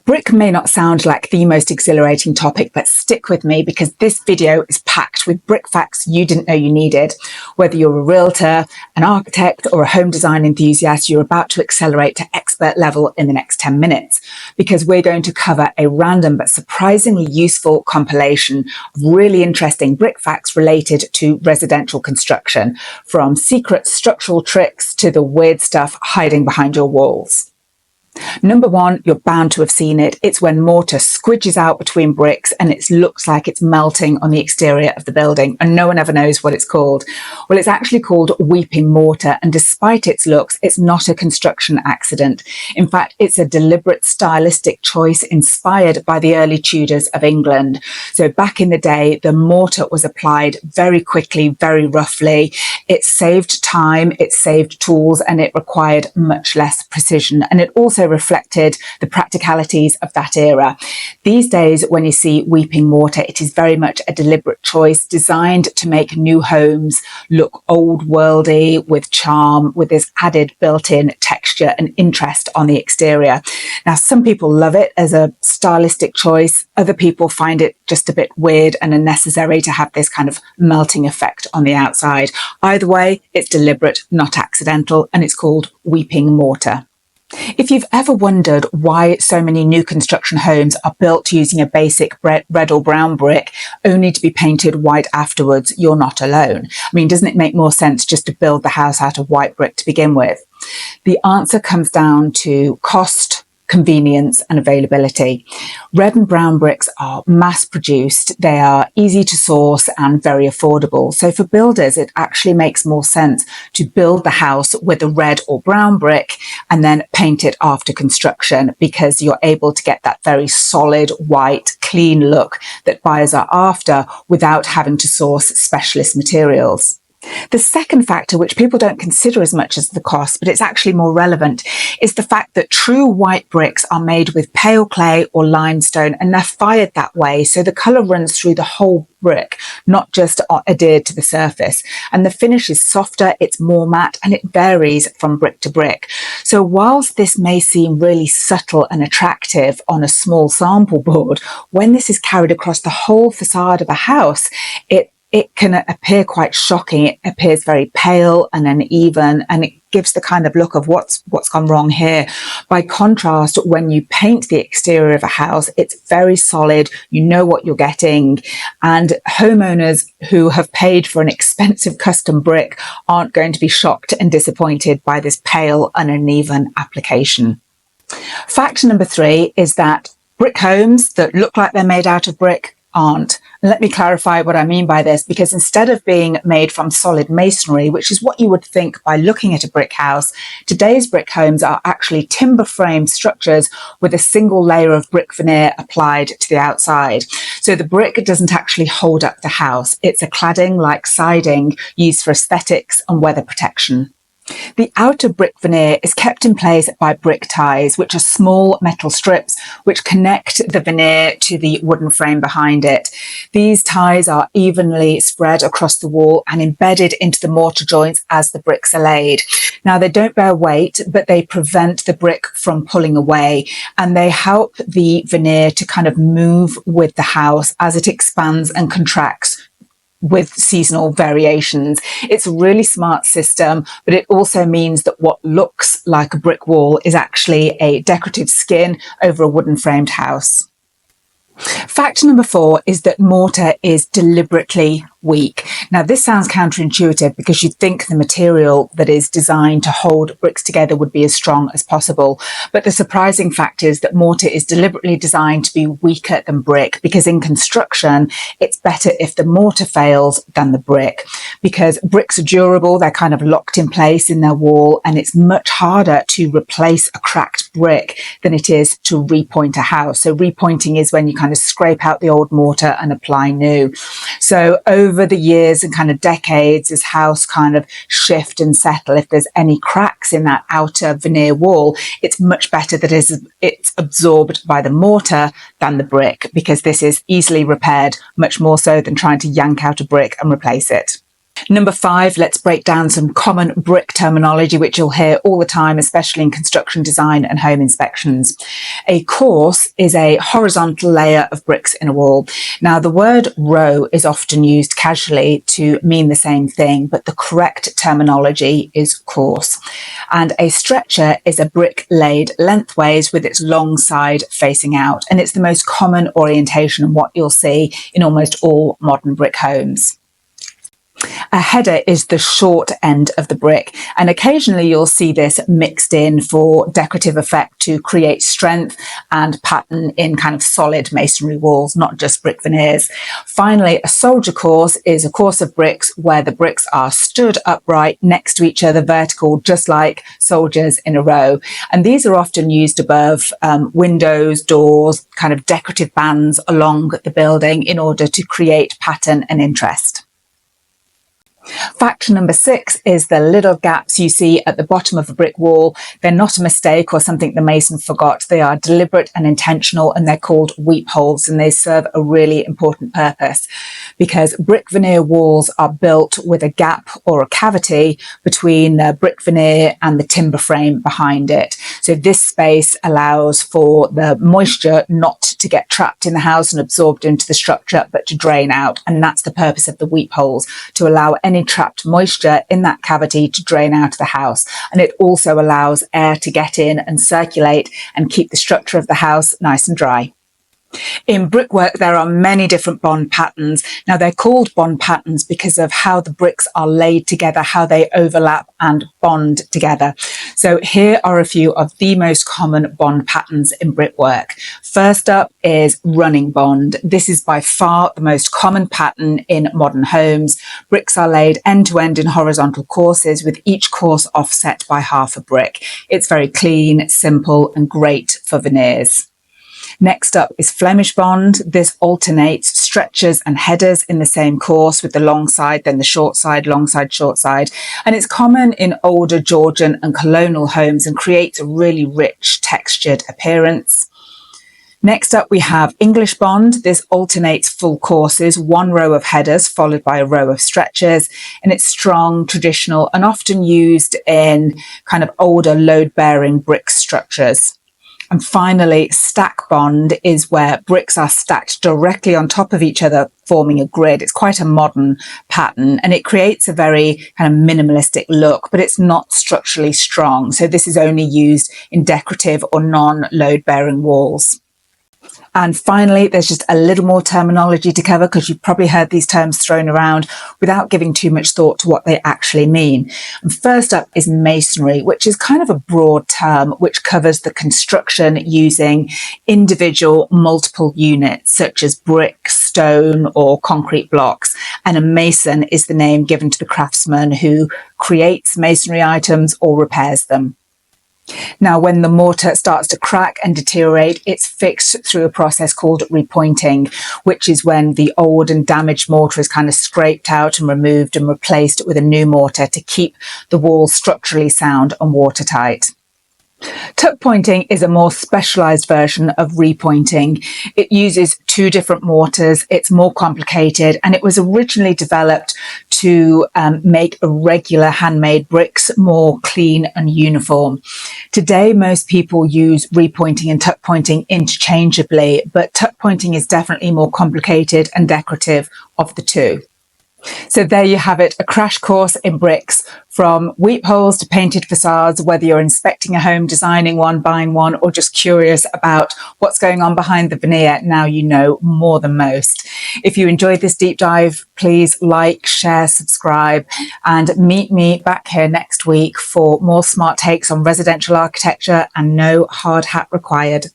Brick may not sound like the most exhilarating topic, but stick with me because this video is packed with brick facts you didn't know you needed. Whether you're a realtor, an architect, or a home design enthusiast, you're about to accelerate to expert level in the next 10 minutes because we're going to cover a random but surprisingly useful compilation of really interesting brick facts related to residential construction, from secret structural tricks to the weird stuff hiding behind your walls. Number one, you're bound to have seen it. It's when mortar squidges out between bricks and it looks like it's melting on the exterior of the building, and no one ever knows what it's called. Well, it's actually called weeping mortar, and despite its looks, it's not a construction accident. In fact, it's a deliberate stylistic choice inspired by the early Tudors of England. So back in the day, the mortar was applied very quickly, very roughly. It saved time, it saved tools, and it required much less precision. And it also reflected the practicalities of that era. These days, when you see weeping mortar, it is very much a deliberate choice designed to make new homes look old worldy with charm, with this added built-in texture and interest on the exterior. Now, some people love it as a stylistic choice. Other people find it just a bit weird and unnecessary to have this kind of melting effect on the outside. Either way, it's deliberate, not accidental, and it's called weeping mortar. If you've ever wondered why so many new construction homes are built using a basic red or brown brick only to be painted white afterwards, you're not alone. I mean, doesn't it make more sense just to build the house out of white brick to begin with? The answer comes down to cost, convenience and availability. Red and brown bricks are mass produced, they are easy to source and very affordable. So for builders, it actually makes more sense to build the house with a red or brown brick and then paint it after construction, because you're able to get that very solid, white, clean look that buyers are after without having to source specialist materials. The second factor, which people don't consider as much as the cost, but it's actually more relevant, is the fact that true white bricks are made with pale clay or limestone, and they're fired that way, so the colour runs through the whole brick, not just adhered to the surface. And the finish is softer, it's more matte, and it varies from brick to brick. So whilst this may seem really subtle and attractive on a small sample board, when this is carried across the whole facade of a house, it can appear quite shocking. It appears very pale and uneven, and it gives the kind of look of what's gone wrong here. By contrast, when you paint the exterior of a house, it's very solid, you know what you're getting, and homeowners who have paid for an expensive custom brick aren't going to be shocked and disappointed by this pale and uneven application. Fact number 3 is that brick homes that look like they're made out of brick aren't. And let me clarify what I mean by this, because instead of being made from solid masonry, which is what you would think by looking at a brick house, today's brick homes are actually timber frame structures with a single layer of brick veneer applied to the outside. So the brick doesn't actually hold up the house. It's a cladding like siding used for aesthetics and weather protection. The outer brick veneer is kept in place by brick ties, which are small metal strips which connect the veneer to the wooden frame behind it. These ties are evenly spread across the wall and embedded into the mortar joints as the bricks are laid. Now, they don't bear weight, but they prevent the brick from pulling away, and they help the veneer to kind of move with the house as it expands and contracts with seasonal variations. It's a really smart system, but it also means that what looks like a brick wall is actually a decorative skin over a wooden framed house. Fact number 4 is that mortar is deliberately weak. Now, this sounds counterintuitive because you'd think the material that is designed to hold bricks together would be as strong as possible. But the surprising fact is that mortar is deliberately designed to be weaker than brick, because in construction, it's better if the mortar fails than the brick, because bricks are durable, they're kind of locked in place in their wall, and it's much harder to replace a cracked brick than it is to repoint a house. So repointing is when you kind of scrape out the old mortar and apply new. So over the years and kind of decades, this house kind of shift and settle. If there's any cracks in that outer veneer wall, it's much better that it's absorbed by the mortar than the brick, because this is easily repaired, much more so than trying to yank out a brick and replace it. Number 5, let's break down some common brick terminology, which you'll hear all the time, especially in construction design and home inspections. A course is a horizontal layer of bricks in a wall. Now, the word row is often used casually to mean the same thing, but the correct terminology is course. And a stretcher is a brick laid lengthways with its long side facing out. And it's the most common orientation and what you'll see in almost all modern brick homes. A header is the short end of the brick, and occasionally you'll see this mixed in for decorative effect to create strength and pattern in kind of solid masonry walls, not just brick veneers. Finally, a soldier course is a course of bricks where the bricks are stood upright next to each other, vertical, just like soldiers in a row. And these are often used above windows, doors, kind of decorative bands along the building in order to create pattern and interest. Factor number 6 is the little gaps you see at the bottom of a brick wall. They're not a mistake or something the mason forgot. They are deliberate and intentional, and they're called weep holes, and they serve a really important purpose because brick veneer walls are built with a gap or a cavity between the brick veneer and the timber frame behind it. So this space allows for the moisture not to get trapped in the house and absorbed into the structure, but to drain out. And that's the purpose of the weep holes, to allow any trapped moisture in that cavity to drain out of the house. And it also allows air to get in and circulate and keep the structure of the house nice and dry. In brickwork, there are many different bond patterns. Now, they're called bond patterns because of how the bricks are laid together, how they overlap and bond together. So here are a few of the most common bond patterns in brickwork. First up is running bond. This is by far the most common pattern in modern homes. Bricks are laid end to end in horizontal courses, with each course offset by half a brick. It's very clean, simple, and great for veneers. Next up is Flemish bond. This alternates stretchers and headers in the same course, with the long side, then the short side, long side, short side. And it's common in older Georgian and colonial homes and creates a really rich textured appearance. Next up, we have English bond. This alternates full courses, one row of headers followed by a row of stretchers, and it's strong, traditional, and often used in kind of older load-bearing brick structures. And finally, stack bond is where bricks are stacked directly on top of each other, forming a grid. It's quite a modern pattern, and it creates a very kind of minimalistic look, but it's not structurally strong. So this is only used in decorative or non-load-bearing walls. And finally, there's just a little more terminology to cover because you've probably heard these terms thrown around without giving too much thought to what they actually mean. And first up is masonry, which is kind of a broad term which covers the construction using individual multiple units such as brick, stone, or concrete blocks. And a mason is the name given to the craftsman who creates masonry items or repairs them. Now, when the mortar starts to crack and deteriorate, it's fixed through a process called repointing, which is when the old and damaged mortar is kind of scraped out and removed and replaced with a new mortar to keep the wall structurally sound and watertight. Tuckpointing is a more specialised version of repointing. It uses 2 different mortars, it's more complicated, and it was originally developed to make irregular handmade bricks more clean and uniform. Today, most people use repointing and tuckpointing interchangeably, but tuckpointing is definitely more complicated and decorative of the 2. So there you have it, a crash course in bricks, from weep holes to painted facades, whether you're inspecting a home, designing one, buying one, or just curious about what's going on behind the veneer. Now you know more than most. If you enjoyed this deep dive, please like, share, subscribe, and meet me back here next week for more smart takes on residential architecture and no hard hat required.